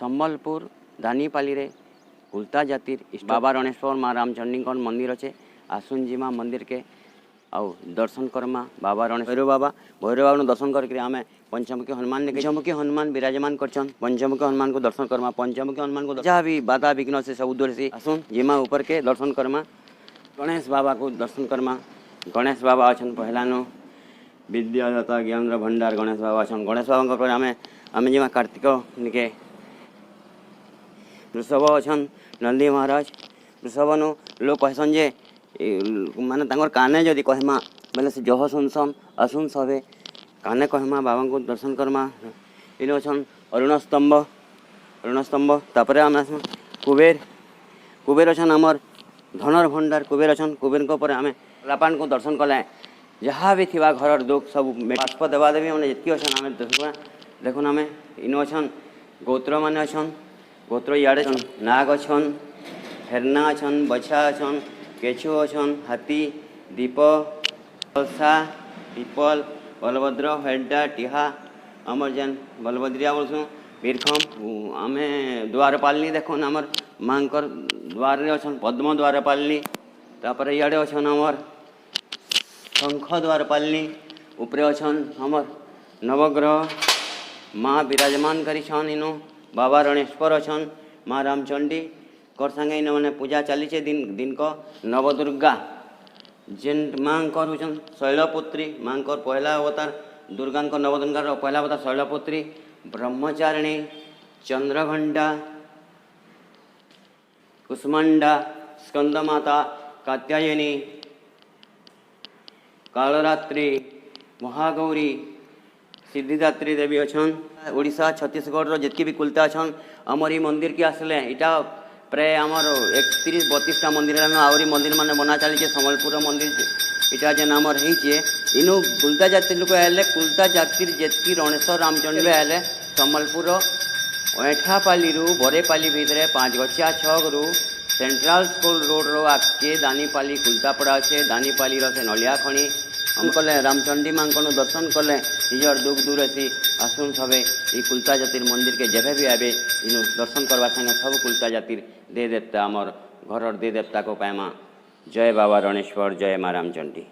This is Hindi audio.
सम्बलपुर दानीपाली रे कुलता जातिर बाबा रणेश्वर माँ रामचंडी मंदिर अच्छे। आसुन जीमा मंदिर के आउ दर्शन करमा बाबा रणेश्वर भैरव बाबा दर्शन करके आम पंचमुखी हनुमान पंचमुखी हनुमान विराजमान करछन। पंचमुखी हनुमान को दर्शन करमा पंचमुखी हनुमान को जहाँ भी बाधा विघ्न से सब दूर से आसुन जीमा ऊपर के दर्शन करमा। गणेश बाबा को दर्शन करमा। गणेश बाबा अच्छा पहलानु विद्यादाता ज्ञान भंडार गणेश बाबा अच्छा। गणेश बाबा आम जीमा कार्तिक निके वृषभ अच्छा नंदी महाराज वृषभ नु लोग कहसन जे माने तांगर काने जदि कहमा बोले से जह सुनसम आसुन सबे काने कहमा बाबा को दर्शन करमा। इन अच्छा अरुण स्तंभ तापर आम कुबेर कुबेर अच्छा आमर धनर भंडार कुबेर अच्छा। कुबेर को आम लापान को दर्शन कले जहाँ भी थी घर दुख सब बाष्प देवादेवी मैंने जितकी अच्छा आम देखुन आम इन अच्छा गोत्र मान अच्छा गोत्र इे नाग अच्छा हेरना अच्छा बछा अच्छा केचु अच्छा हाथी दीप कलसा पिपल बलभद्र हेडा टीहा आमर जेन बलभद्रिया बोलूँ बीरखम आम द्वारपालिनी देखुन आमर माँ द्वार अच्छा पद्म द्वारपालिनी तापर इे अच्छा आमर शंख द्वारपालिनी उपरे अच्छा आमर नवग्रह माँ विराजमान करिछन। इनु बाबा रणेश्वर अच्छा माँ रामचंडी कर संगे इन मैंने पूजा चली दिन को नवदुर्गा जेन माँ हूँ शैलपुत्री माँ पहला अवतार दुर्गा नवदुर्गा पहला अवतार शैलपुत्री ब्रह्मचारिणी चंद्रघंटा कुष्मांडा स्कंदमाता कात्यायनी कालरात्रि महागौरी सिद्धिदात्री देवी अच्छा। ओडिशा छत्तीसगढ़ जितकी भी कुलता अच्छा आमर ये मंदिर की आसले इटा प्राय आमर 31-32टा मंदिर आहरी मंदिर मान बना चली सम्बलपुर मंदिर इटा जेन आमर होइए इनु कुलता जाति लोक आए कुलता जातिर जितकी रणेश्वर रामचंडी आए सम्बलपुर ऐठापाली बरेपाली भितर 5 गछिया छक सेंट्रल स्कूल रोड रो आगे दानीपाली कुलतापड़ा अच्छे दानीपाली से नलिया खणी हम कले रामचंडी माँ को दर्शन कले निजर दुख दूर सी आसुन सबे ये कुलता जातिर मंदिर के जब भी आए इन दर्शन करवा संगे सब कुलता जातिर दे देवता आमर घर दे देवता को पाएमा। जय बाबा रणेश्वर जय माँ रामचंडी।